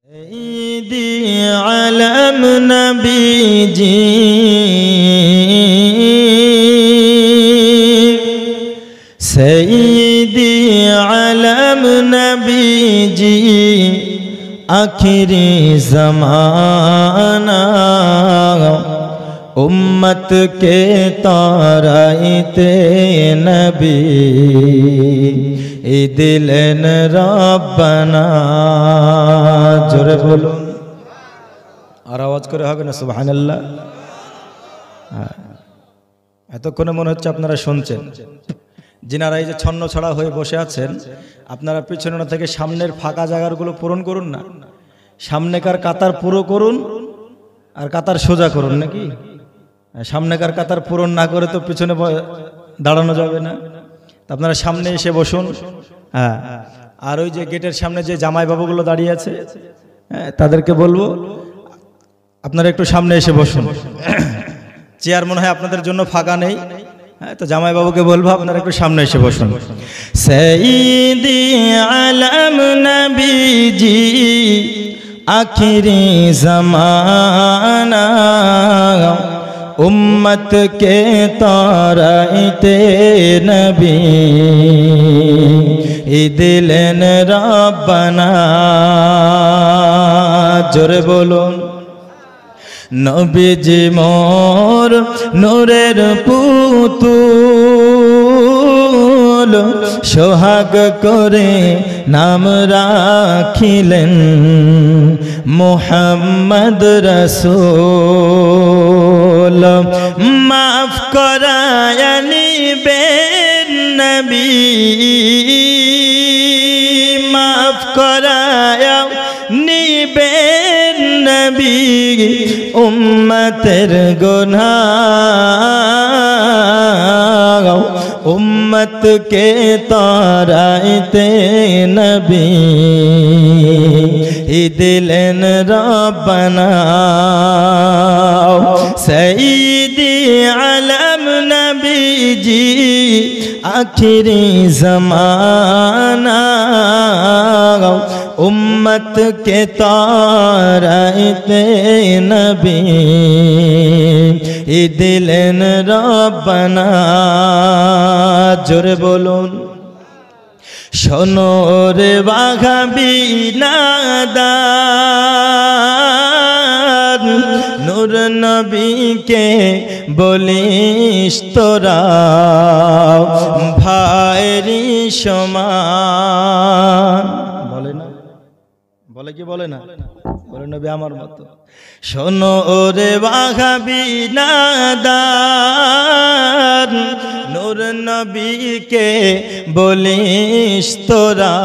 ঈদি আলম নবীজি সঈদি আলম নবীজি আখিরি ज़माना उम्मत के ताराइते नबी दिलन रब्बना जोरे बोलो और आवाज करे হবে না সুবহানাল্লাহ। এতক্ষণে মনে হচ্ছে আপনারা শুনছেন। যিনারা এই যে ছন্ন ছড়া হয়ে বসে আছেন, আপনারা পিছনে না থেকে সামনের ফাঁকা জায়গাগুলো পূরণ করুন না। সামনেকার কাতার পুরো করুন আর কাতার সোজা করুন, নাকি? সামনেকার কাতার পূরণ না করে তো পিছনে দাঁড়ানো যাবে না। আপনারা সামনে এসে বসুন। হ্যাঁ, আর ওই যে গেটের সামনে যে জামাই বাবুগুলো দাঁড়িয়ে আছে, তাদেরকে বলবো আপনারা একটু সামনে এসে বসুন। চেয়ার মনে হয় আপনাদের জন্য ফাঁকা নেই। হ্যাঁ, তো জামাই বাবুকে বলবো আপনারা একটু সামনে এসে বসুন। সঈদি আলম নবীজি আখিরি ज़माना उम्मत के ताराइते नबी दिलन रब्बना जोरे बोलो नबीजी मोर नूरेर पुतुल सोहाग करे नाम राखिलेन मुहम्मद रसूल माफ कराया निबेन नबी माफ कराया निबेन नबी उम्मतेर गुनाह उम्मत के ताराइते नबी दिलन रब्बना सईदी आलम नबीजी आखिरी ज़माना उम्मत के ताराइते नबी दिलन रब्बना जोरे बोलून शोनो रे वाघाबी नादान नूर नबी के बोलिस तोरा भाईरी समान बोले ना बोले कि बोले ना बोले नबी आमार मतो शोनो रे वाघाबी नादान नूर नबी के बोलिस तोरा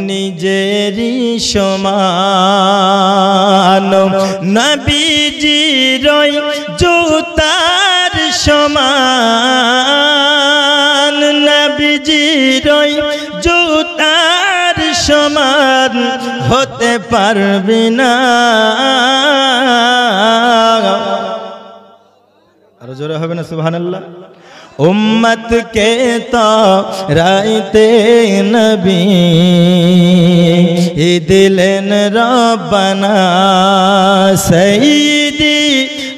निजेरी समान नबीजिर जूतार समान नबीजिर जूतार समान होते पारबी ना आरो जोरे होबे ना सुबहानाल्लाह। उम्मत के ताराइते नबी दिलन रब्बना सईदी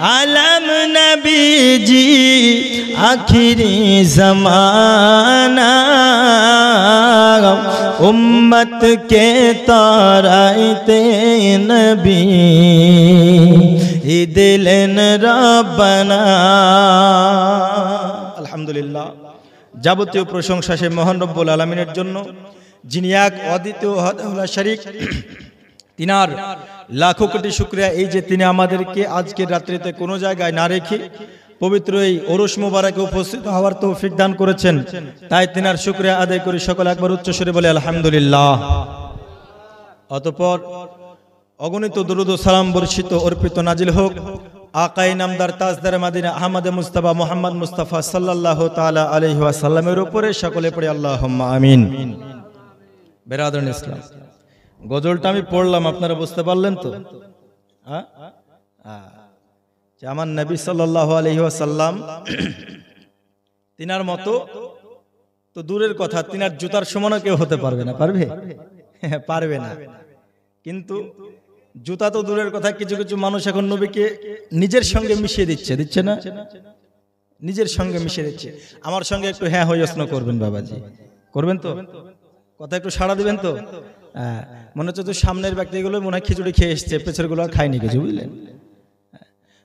आलम नबीजी आखिरी ज़माना उम्मत के ताराइते नबी दिलन रब्बना। আলহামদুলিল্লাহ, যাবতীয় প্রশংসা সেই মহান রব্বুল আলামিনের জন্য, যিনি এক অদ্বিতীয় ওয়াহদাহুল্লাহ শরীক। তিনার লাখো কোটি শুকরিয়া এই যে তিনি আমাদেরকে আজকের রাত্রিতে কোনো জায়গায় না রেখে পবিত্র এই ওরস মোবারকে উপস্থিত হওয়ার তৌফিক দান করেছেন। তাই তিনার শুকরিয়া আদায় করি সকলে একবার উচ্চ স্বরে বলে আলহামদুলিল্লাহ। অতঃপর অগণিত দরুদ ও সালাম বর্ষিত অর্পিত নাজিল হোক आकाए नामदार ताजदार मदीना अहमद मुस्तफा मोहम्मद मुस्तफा सल्लल्लाहु ताला अलैहि वसल्लमेर उपरे सकले पड़े आल्लाहुम्मा आमीन। बेरादर इस्लाम, गजलटा आमी पढ़लाम आपनारा बुझते पारलेन तो? যে আমার নবী সাল্লাল্লাহু আলাইহি ওয়াসাল্লাম তিনার মতো তো দূরের কথা, তিনার জুতার সমানও কেউ হতে পারবে না। পারবে? পারবে না। কিন্তু জুতা তো দূরের কথা, কিছু কিছু মানুষ এখন নবীকে নিজের সঙ্গে মিশিয়ে দিচ্ছে না, নিজের সঙ্গে মিশিয়ে দিচ্ছে। আমার সঙ্গে একটু হ্যাঁ হইয়স্ন করবেন বাবাজি, করবেন তো? কথা একটু সাড়া দিবেন তো? হ্যাঁ, মনে হচ্ছে তো সামনের ব্যক্তিগুলো মনে হয় খিচুড়ি খেয়ে এসছে, পেছনের গুলো আর খায়নি কিছু, বুঝলেন?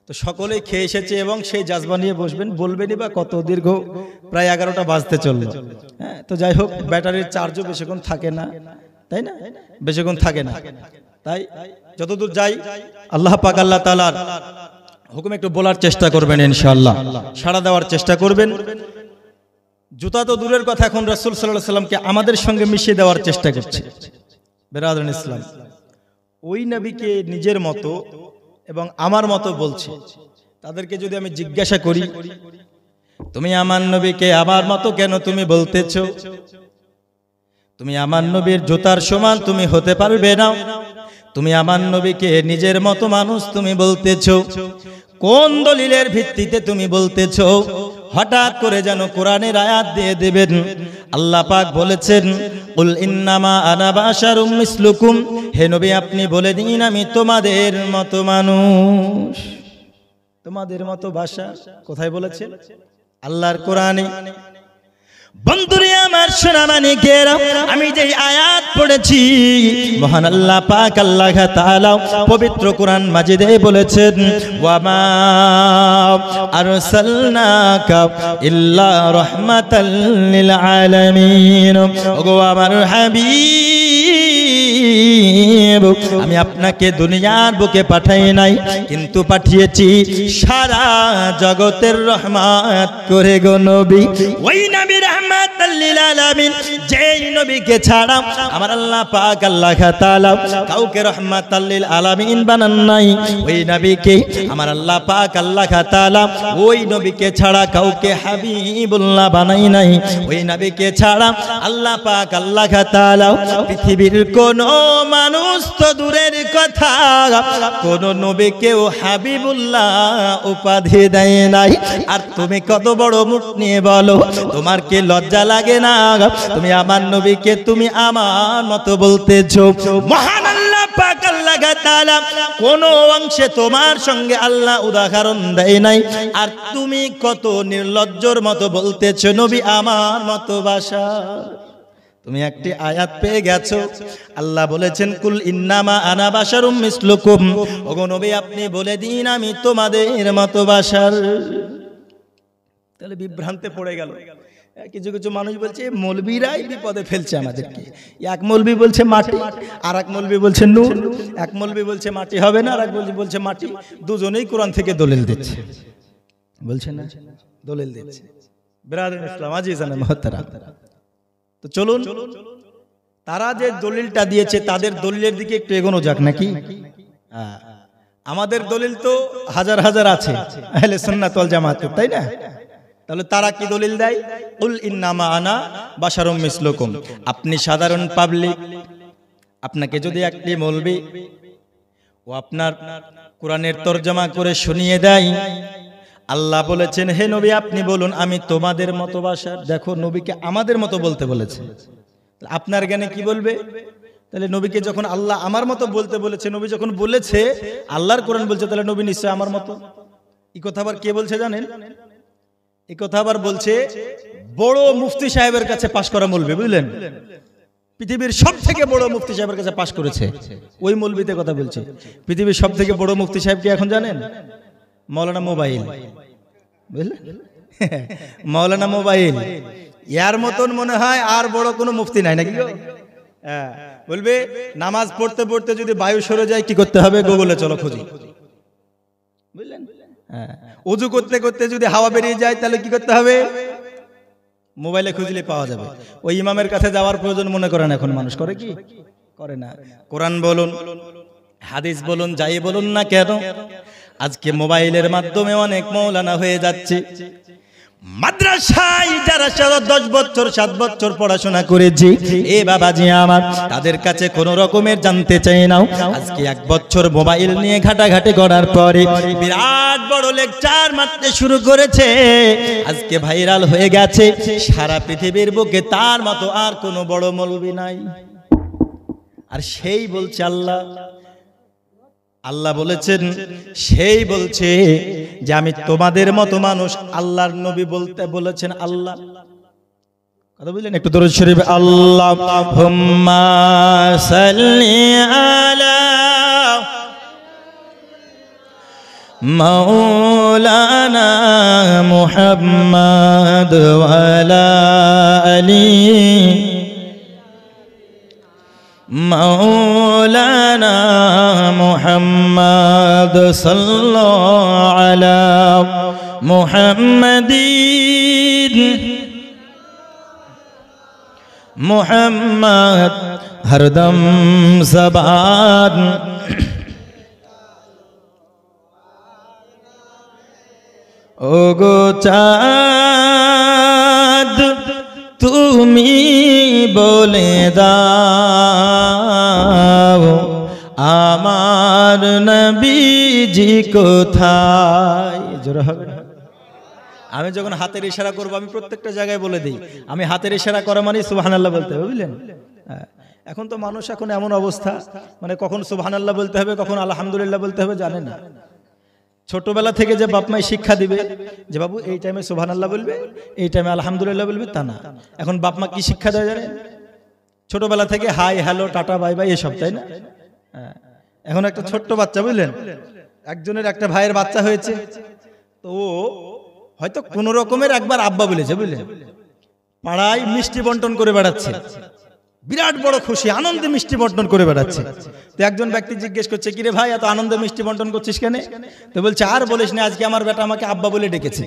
তো সকলেই খেয়ে এসেছে এবং সেই জাজবা নিয়ে বসবেন, বলবেনই বা কত দীর্ঘ, প্রায় 11টা বাজতে চললো। হ্যাঁ, তো যাই হোক, ব্যাটারির চার্জও বেশিক্ষণ থাকে না, তাই না? বেশিক্ষণ থাকে না। তাই যতদূর যাই, আল্লাহ পাক আল্লাহ তাআলার হুকুম একটু বলার চেষ্টা করবেন, ইনশাআল্লাহ সাড়া দেওয়ার চেষ্টা করবেন। জুতা তো দূরের কথা, এখন রাসূল সাল্লাল্লাহু আলাইহি সাল্লামকে আমাদের সঙ্গে মিশিয়ে দেওয়ার চেষ্টা করছে। বেরাদরান ইসলাম, ওই নবীকে নিজের মতো এবং আমার মতো বলছে, তাদেরকে যদি আমি জিজ্ঞাসা করি, তুমি আমার নবীকে আমার মতো কেন তুমি বলতেছো? তুমি আমার নবীর জুতার সমান তুমি হতে পারবে না। তুমি আমার নবীকে নিজের মতো মানুষ তুমি বলতেছো, কোন দলিলের ভিত্তিতে তুমি বলতেছো? হঠাৎ করে যেন কোরআনের আয়াত দিয়ে দেবেন। আল্লাহ পাক বলেছেন, কুল ইন্নামা আনা বাশারুম মিসলুকুম, হে নবী আপনি বলে দিন আমি তোমাদের মতো মানুষ। তোমাদের মতো ভাষা কোথায় বলেছেন? আল্লাহর কোরআনে। বন্ধুরে আমার সোনা মানিকেরা, আমি যে আয়াত পড়েছি, মহান আল্লাহ পাক আল্লাহ তাআলা পবিত্র কোরআন মাজিদে বলেছেন, ওয়া মা আরসালনাকা ইল্লা রাহমাতাল লিল আলামিন। ওগো আমার হাবিব, আমি আপনাকে দুনিয়ার বুকে পাঠাই নাই, কিন্তু পাঠিয়েছি সারা জগতের রহমত করে গো নবী। ওই নবী রাহমাতাল লিল আলামিন, যেই নবীকে ছাড়া আমার আল্লাহ পাক আল্লাহ তাআলা কাউকে রাহমাতাল লিল আলামিন বানান নাই, ওই নবীকে আমার আল্লাহ পাক আল্লাহ তাআলা ওই নবীকে ছাড়া কাউকে হাবিবুল্লাহ বানাই নাই। ওই নবীকে ছাড়া আল্লাহ পাক আল্লাহ তাআলা পৃথিবীর কোন মানুষ তো দূরের কথা, কোন নবীকেও হাবিবুল্লাহ উপাধি দেয় নাই। আর তুমি কত বড় মুখ নিয়ে বলো, তোমার কি লজ্জা লাগে না? তুমি আমার নবীকে তুমি আমার মতো বলতেছো। মহান আল্লাহ পাক আল্লাহ তাআলা কোন অংশে তোমার সঙ্গে আল্লাহ উদাহরণ দেয় নাই, আর তুমি কত নির্লজ্জর মতো বলতেছো নবী আমার মতো ভাষা। তুমি একটি আয়াত পেয়ে গেছো, আল্লাহ বলেছেন, কুল ইন্নামা আনা বাশারুম মিসলুকুম, ওগো নবী আপনি বলে দিন আমি তোমাদের মতো বাশার। তাহলে বিভ্রান্তে পড়ে গেল। কিছু কিছু মানুষ বলছে মৌলবীরাই বিপদে ফেলছে আমাদেরকে। এক মৌলবী বলছে মাটি, আর এক মৌলবী বলছে নূর। এক মৌলবী বলছে মাটি হবে না, আর এক মৌলবী বলছে মাটি। দুজনেই কোরআন থেকে দলিল দিচ্ছে, বলছে না দলিল দিচ্ছে। বিরাদরান ইসলাম আজিজান মুহতারাম, তো চলুন তারা যে দলিলটা দিয়েছে তাদের দলিলের দিকে একটু এগোনো যাক নাকি? আমাদের দলিল তো হাজার হাজার আছে আহলে সুন্নাত ওয়াল জামাত, তাই না? তাহলে তারা কি দলিল দেয়? কুল ইন্নামা আনা বাশারুম মিসলুকুম। আপনি সাধারণ পাবলিক, আপনাকে যদি একটি মৌলবী ও আপনার কোরআনের তরজমা করে শুনিয়ে দেয়, আল্লাহ বলেছেন হে নবী আপনি বলুন আমি তোমাদের মতো ভাষার। দেখো নবীকে আমাদের মতো বলতে বলেছে, আপনার জ্ঞানে কি বলবে? তাহলে নবীকে যখন আল্লাহ আমার মতো বলতে বলেছে, নবী যখন বলেছে আল্লাহর কোরআন বলছে, তাহলে নবী নিশ্চয় আমার মতো। এই কথা আবার কে বলছে জানেন? এই কথা আবার বলছে বড় মুফতি সাহেবের কাছে পাশ করা মৌলবী, বুঝলেন? পৃথিবীর সব থেকে বড় মুফতি সাহেবের কাছে পাশ করেছে, ওই মৌলবীতে কথা বলছে। পৃথিবীর সব থেকে বড় মুফতি সাহেব কি এখন জানেন? মৌলানা মোবাইল, বুঝলেন? মৌলানা মোবাইল, ইয়ার মতন মনে হয় আর বড় কোনো মুফতি নাই নাকি? বলবে নামাজ পড়তে পড়তে যদি বায়ু সরে যায় কি করতে হবে? গুগলে চলো খুঁজি, বুঝলেন? ওযু করতে করতে যদি হাওয়া বেরিয়ে যায় তাহলে কি করতে হবে? মোবাইলে খুঁজলে পাওয়া যাবে। ওই ইমামের কাছে যাওয়ার প্রয়োজন মনে করেন এখন মানুষ, করে কি? করে না। কোরআন বলুন হাদিস বলুন যাই বলুন না কেন, আজকে মোবাইলের মাধ্যমে অনেক মৌলানা হয়ে যাচ্ছে। মাদ্রাসায় যারা 10 বছর 7 বছর পড়াশোনা করেছে, এ বাবাজি আমার, তাদের কাছে কোনো রকমের জানতে চাই না। আজকে 1 বছর মোবাইল নিয়ে ঘাটাঘাটি করার পরে বিরাট বড় লেকচার মারতে শুরু করেছে, আজকে ভাইরাল হয়ে গেছে সারা পৃথিবীর বুকে। তার মতো আর কোনো বড় মৌলবী নাই। আর সেই বলছে আল্লাহ, আল্লাহ বলেছেন, সেই বলছে যে আমি তোমাদের মতো মানুষ। আল্লাহর নবী বলতে বলেছেন আল্লাহ, কথা বুঝলেন? একটু দরুদ শরীফ, আল্লাহুম্মা সাল্লি আলা মাওলানা মুহাম্মাদ ওয়া আলা আলি মাওলানা মুহাম্মাদ সাল্লাল্লাহু আলা মুহাম্মাদিন মুহাম্মদ হরদম জবান। ওগো চাঁদ তুমি বলে দাও আমার নবীজি কোথায়? জোরে হবে না? আমি যখন হাতের ইশারা করব আমি প্রত্যেকটা জায়গায় বলে দিই, আমি হাতের ইশারা করা মানে সুবহানাল্লাহ বলতে হবে, বুঝলেন? এখন তো মানুষ এখন এমন অবস্থা, মানে কখন সুবহানাল্লাহ বলতে হবে কখন আলহামদুলিল্লাহ বলতে হবে জানে না। ছোটবেলা থেকে যে বাপ মাই শিক্ষা দিবে যে বাবু এই টাইমে সুবহানাল্লাহ বলবে, এই টাইমে আলহামদুলিল্লাহ বলবে, তা না। এখন বাপ মা কি শিক্ষা দেয় জানেন? ছোটবেলা থেকে hi hello tata bye bye এসব, তাই না? এখন একটা ছোট্ট বাচ্চা, বুঝলেন, একজনের একটা ভাইয়ের বাচ্চা হয়েছে, তো ও হয়তো কোন রকমের একবার আব্বা বলেছে, বুঝলেন, পাড়ায় মিষ্টি বন্টন করে বেড়াচ্ছে, বিরাট বড় খুশি আনন্দে মিষ্টি বন্টন করে বেড়াচ্ছে। তো একজন ব্যক্তি জিজ্ঞেস করছে, কিরে ভাই এত আনন্দে মিষ্টি বন্টন করছিস কেন? তো বলছে, আর বলিস না, আজকে আমার বেটা আমাকে আব্বা বলে ডেকেছে,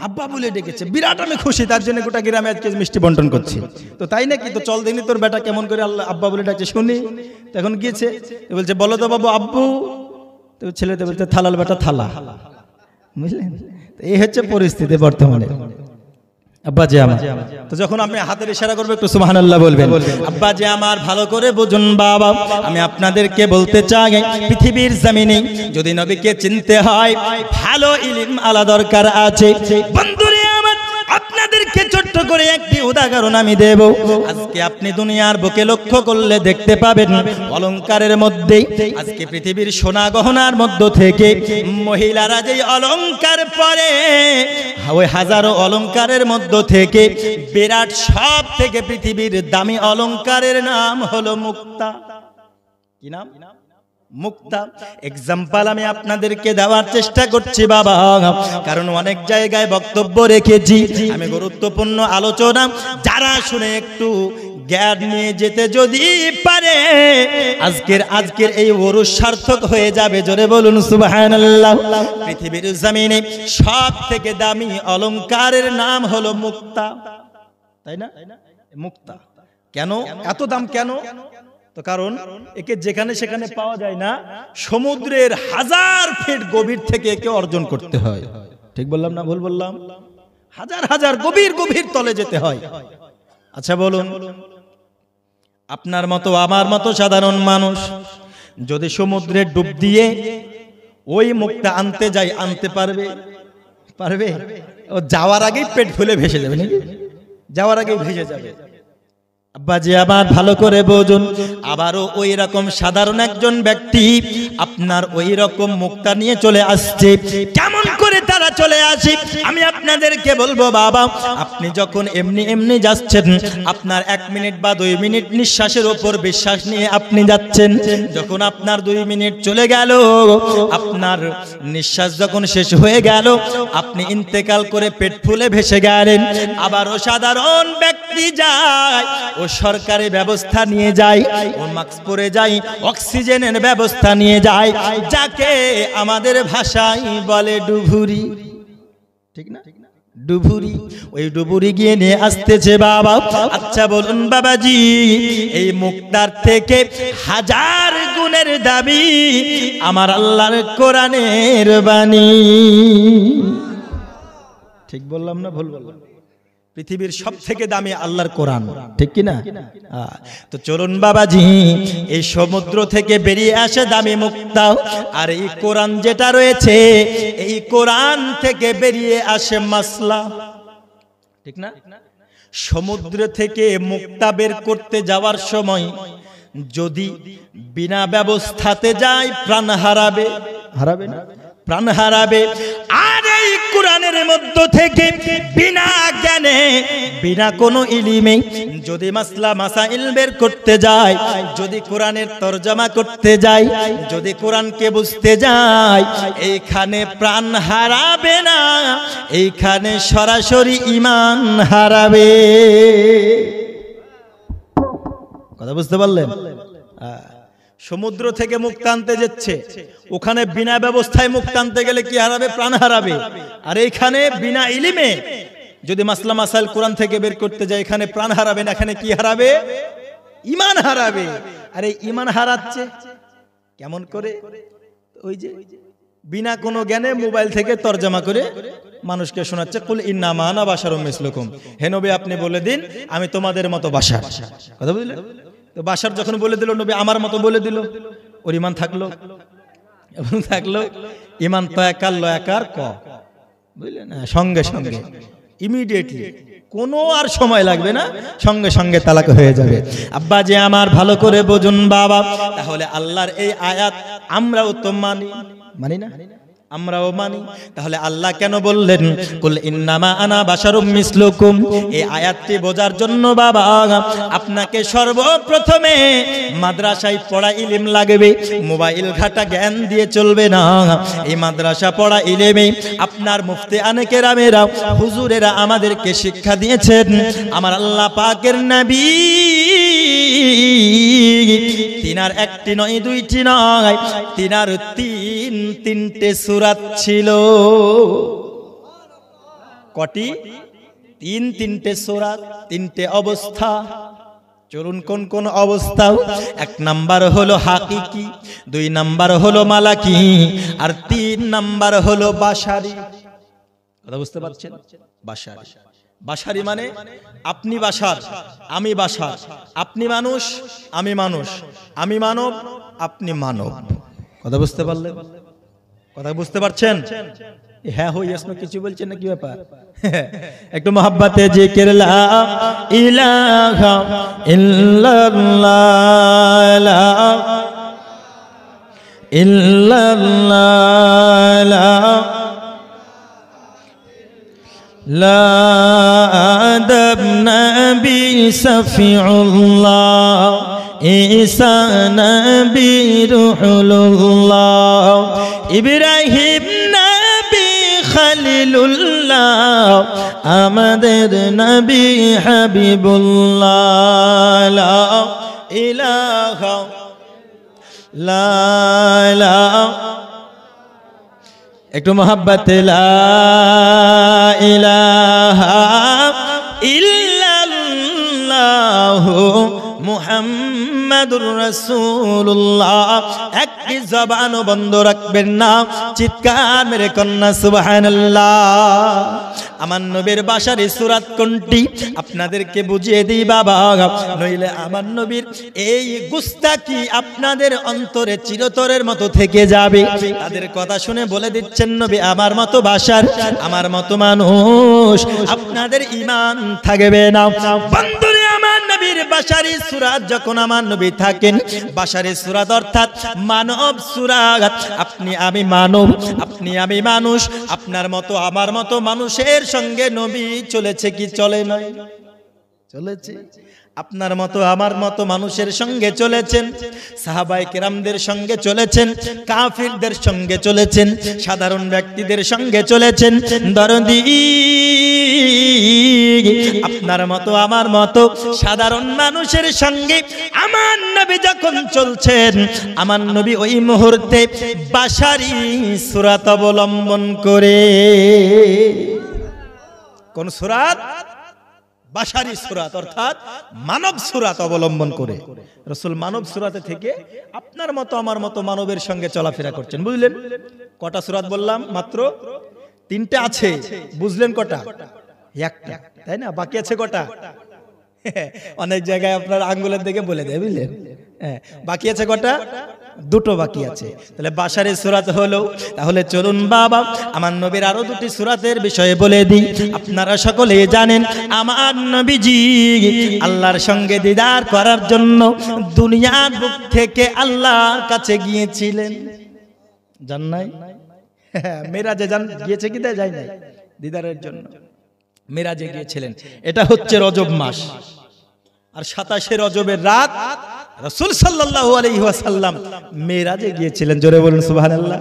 আব্বা বলে ডেকেছে, বিরাট আমি খুশি, তার জন্য গোটা গ্রামে আজকে মিষ্টি বন্টন করছি। তো তাই নাকি? তো চল দেখি তোর বেটা কেমন করে আল্লাহ আব্বা বলে ডাকছে শুনি। তখন গিয়েছে, বলছে বলো তো বাবু আব্বু। তো ছেলেতে বলছে থালাল বেটা থালা, বুঝলেন? এই হচ্ছে পরিস্থিতি বর্তমানে। আব্বাজি আমার, তো যখন আপনি হাতের ইশারা করবে একটু সুবহানাল্লাহ বলবেন। আব্বাজি আমার ভালো করে বুঝুন বাবা, আমি আপনাদেরকে বলতে চাই পৃথিবীর জমিনে যদি নবীকে চিনতে হয় ভালো ইলম আলা দরকার আছে। বন্ধুরে আমার, আপনাদেরকে ছোট্ট করে একটি উদাহরণ আমি দেব। আজকে আপনি দুনিয়ার বুকে লক্ষ্য করলে দেখতে পাবেন অলংকারের মধ্যে আজকে পৃথিবীর সোনা গহনার মধ্য থেকে মহিলারা যেই অলংকার পরে, ওই হাজারো অলংকারের মধ্য থেকে বিরাট সব থেকে পৃথিবীর দামি অলংকারের নাম হলো মুক্তা। কি নাম? মুক্তা। এক্সাম্পল আমি আপনাদেরকে দেওয়ার চেষ্টা করছি বাবা, কারণ অনেক জায়গায় বক্তব্য রেখেছি আমি, গুরুত্বপূর্ণ আলোচনা যারা শুনে একটু জ্ঞান নিয়ে যেতে যদি পারে আজকের এই ওরস সার্থক হয়ে যাবে। জোরে বলুন সুবহানাল্লাহ। পৃথিবীর জমিনে সব থেকে দামি অলংকারের নাম হলো মুক্তা, তাই না? মুক্তা কেন এত দাম কেন? তো কারণ একে যেখানে সেখানে পাওয়া যায় না, সমুদ্রের 1000 ফিট গভীর থেকে একে অর্জন করতে হয়। ঠিক বললাম না ভুল বললাম? হাজার হাজার গভীর গভীর তলে যেতে হয়। আচ্ছা বলুন, আপনার মতো আমার মতো সাধারণ মানুষ যদি সমুদ্রে ডুব দিয়ে ওই মুক্তা আনতে যায়, আনতে পারবে? পারবে? ও যাওয়ার আগেই পেট ফুলে ভেসে যাবে নাকি? যাওয়ার আগেই ভেসে যাবে। আব্বাজি আবার ভালো করে বুঝুন, আবারও ওই রকম সাধারণ একজন ব্যক্তি আপনার ওই রকম মুক্তা নিয়ে চলে আসছে। কেমন করে তারা চলে আসে আমি আপনাদেরকে বলবো বাবা। আপনি যখন এমনি এমনি যাচ্ছেন, আপনার 1 মিনিট বা 2 মিনিট নিঃশ্বাসের উপর বিশ্বাস নিয়ে আপনি যাচ্ছেন, যখন আপনার 2 মিনিট চলে গেল, আপনার নিঃশ্বাস যখন শেষ হয়ে গেল, আপনি ইন্তেকাল করে পেট ফুলে ভেসে গেলেন। আবারও সাধারণ ব্যক্তি যায়, ও সরকারি ব্যবস্থা নিয়ে যায়, ও মাস্ক পরে যায়, অক্সিজেনের ব্যবস্থা নিয়ে যায়, যাকে আমাদের ভাষায় বলে ডুবুরি। ঠিক না? ডুবুরি। ওই ডুবুরি গিয়ে নিয়ে আসতেছে বাবা। আচ্ছা বলুন বাবাজি, এই মুক্তার থেকে 1000 গুণের দাবি আমার আল্লাহর কোরআনের বাণী। ঠিক বললাম না ভুল বললাম? পৃথিবীর সব থেকে দামি আল্লাহর কোরআন, ঠিক কি না? তো চলুন বাবাজি, এই সমুদ্র থেকে বেরিয়ে আসে দামি মুক্তা, আর এই কোরআন যেটা রয়েছে, এই কোরআন থেকে বেরিয়ে আসে মাসলা, ঠিক না? সমুদ্র থেকে মুক্তা বের করতে যাওয়ার সময় যদি বিনা ব্যবস্থাতে যায় প্রাণ হারাবে, হারাবে না? প্রাণ হারাবে। আর এই কোরআনের মধ্য থেকে বিনা জ্ঞানে, বিনা কোনো ইলমে যদি মাসলা মাসাইল বের করতে যায়, যদি কোরআনের তরজমা করতে যায়, যদি কোরআনকে বুঝতে যায়, এইখানে প্রাণ হারাবে না, এইখানে সরাসরি ঈমান হারাবে। কথা বুঝতে পারলেন? সমুদ্র থেকে মুখ টানতে যাচ্ছে, ওখানে বিনা ব্যবস্থায় মুখ টানতে গেলে কি হারাবে? প্রাণ হারাবে। আর এইখানে বিনা ইলমে যদি মাসলা মাসাইল কোরআন থেকে বের করতে যায়, এখানে প্রাণ হারাবে না, এখানে কি হারাবে? ঈমান হারাবে। আরে ঈমান হারাচ্ছে কেমন করে? ওই যে বিনা কোনো জ্ঞানে মোবাইল থেকে তরজমা করে মানুষকে শোনাচ্ছে, কুল ইন্নামা আনা বাশারুম মিসলুকুম, হে নবী আপনি বলে দিন আমি তোমাদের মতো বাশার। কথা বুঝলেন? তো বাশার যখন বলে দিল, নবী আমার মতো বলে দিল, ওর ঈমান থাকলো? এবং থাকলো ঈমান তো একার লয়াকার ক, বুঝলেন? সঙ্গে সঙ্গে ইমিডিয়েটলি, কোনো আর সময় লাগবে না, সঙ্গে সঙ্গে তালাক হয়ে যাবে। আব্বা যে আমার ভালো করে বুঝুন বাবা, তাহলে আল্লাহর এই আয়াত আমরাও তো মানি, মানি না? আমরাও মানি। তাহলে আল্লাহ কেন বললেন কুল ইন্নামা আনা বাশারুম মিসলুকুম? এই আয়াতটি বোঝার জন্য বাবা আপনাকে সর্বপ্রথমে মাদ্রাসায় পড়া ইলম লাগবে, মোবাইল ঘাটা জ্ঞান দিয়ে চলবে না। এই মাদ্রাসা পড়া ইলমে আপনার মুফতি আনে কেরামেরা, হুজুরেরা আমাদেরকে শিক্ষা দিয়েছেন। আমার আল্লাহ পাকের নবী তিনার একটি নয়, দুইটি নয়, তিনার তিনটে সূরাত ছিল। কটি? তিনটে সূরাত, তিনটে অবস্থা। চলুন কোন কোন অবস্থা? এক নাম্বার হলো হাকিকি, দুই নাম্বার হলো মালাকি, আর তিন নাম্বার হলো বাশারি। কথা বুঝতে পারছেন? বাশারি, বাশারি মানে আপনি বাশার, আমি বাশার, আপনি মানুষ, আমি মানুষ, আমি মানব, আপনি মানব। কথা বুঝতে পারলেন? কথা বুঝতে পারছেন? হ্যাঁ হই আসলে কিছু বলছেন না, কি ব্যাপার? একটু মহব্বতে জিকির লা ইলাহা ইল্লাল্লাহ, লা ইল্লাল্লাহ, লা আদব নবী সফিউল্লাহ, ঈসা নবী রুহুল্লাহ, ইব্রাহিম নবী খলিলুল্লাহ, আমাদের নবী হাবিবুল্লাহ। লা ইলাহা লা ইলাহা, একটু মহব্বত লা ইলাহা ইল্লাল্লাহ মুহাম্মাদুর রাসূলুল্লাহ। একটি জবানও বন্ধ রাখবেন না, চিৎকার মেরে কন্যা সুবহানাল্লাহ। আমার নবীর বাশারি সূরাত কোনটি আপনাদেরকে বুঝিয়ে দিই বাবা, নইলে আমার নবীর এই গুস্তাকি আপনাদের অন্তরে চিরতরের মতো থেকে যাবে। তাদের কথা শুনে বলে দিচ্ছেন নবী আমার মতো বাশার, আমার মতো মানুষ, আপনাদের ঈমান থাকবে না। বন্ধুরে আমার নবীর বাশারি সূরাত যখন আমার নবী থাকেন, বাশারি সূরাত অর্থাৎ মানব সূরাত। আপনি আমি মানব, আপনি আমি মানুষ, আপনার মতো আমার মতো মানুষের সঙ্গে নবী চলেছে কি চলে নাই? চলেছে। আপনার মতো আমার মতো মানুষের সঙ্গে চলেছেন, সাহাবায়ে কেরামদের সঙ্গে চলেছেন, কাফিরদের সঙ্গে চলেছেন, সাধারণ ব্যক্তিদের সঙ্গে চলেছেন। দরদি আপনার মতো আমার মতো সাধারণ মানুষের সঙ্গে আমার নবী যখন চলছেন, আমার নবী ওই মুহূর্তে বাশারি সূরাত অবলম্বন করে। কোন সূরাত? বাশারি সূরাত অর্থাৎ মানব সূরাত অবলম্বন করে রাসূল মানব সূরাতে থেকে আপনার মতো আমার মতো মানবের সঙ্গে চলাফেরা করছেন। বুঝলেন? কটা সূরাত বললাম? মাত্র তিনটা আছে। বুঝলেন কটা? একটা, তাই না? বাকি আছে কটা? অনেক জায়গায় আপনার আঙ্গুলের দিকে বলে দেয়, বুঝলেন? বাকি আছে কটা? দুটো বাকি আছে। তাহলে বাশারের সূরাত হলো। তাহলে চলুন বাবা আমার নবীর আরো দুটি সূরাতের বিষয়ে বলে দিই। আপনারা সকলে জানেন আমার নবীজি আল্লাহর সঙ্গে দিদার করার জন্য দুনিয়ার বুক থেকে আল্লাহর কাছে গিয়েছিলেন। জান নাই? মেরাজে গিয়েছে কি যায় নাই? দিদারের জন্য মেরাজে গিয়েছিলেন। এটা হচ্ছে রজব মাস, আর 27শে রজবের রাত রাসূল সাল্লাল্লাহু আলাইহি ওয়াসাল্লাম মেরাজে গিয়েছিলেন। জোরে বলুন সুবহানাল্লাহ।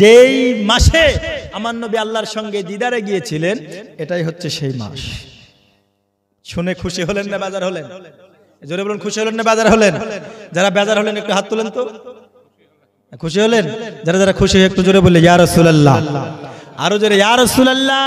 যেই মাসে আমার নবী আল্লাহর সঙ্গে দিদারে গিয়েছিলেন, এটাই হচ্ছে সেই মাস। শুনে খুশি হলেন না বেজার হলেন? জোরে বলুন, খুশি হলেন না বেজার হলেন? যারা বেজার হলেন একটু হাত তুলেন তো। খুশি হলেন? যারা যারা খুশি একটু জোরে বললে ইয়া রাসূলুল্লাহ। আরো জোরে ইয়া রাসূলুল্লাহ।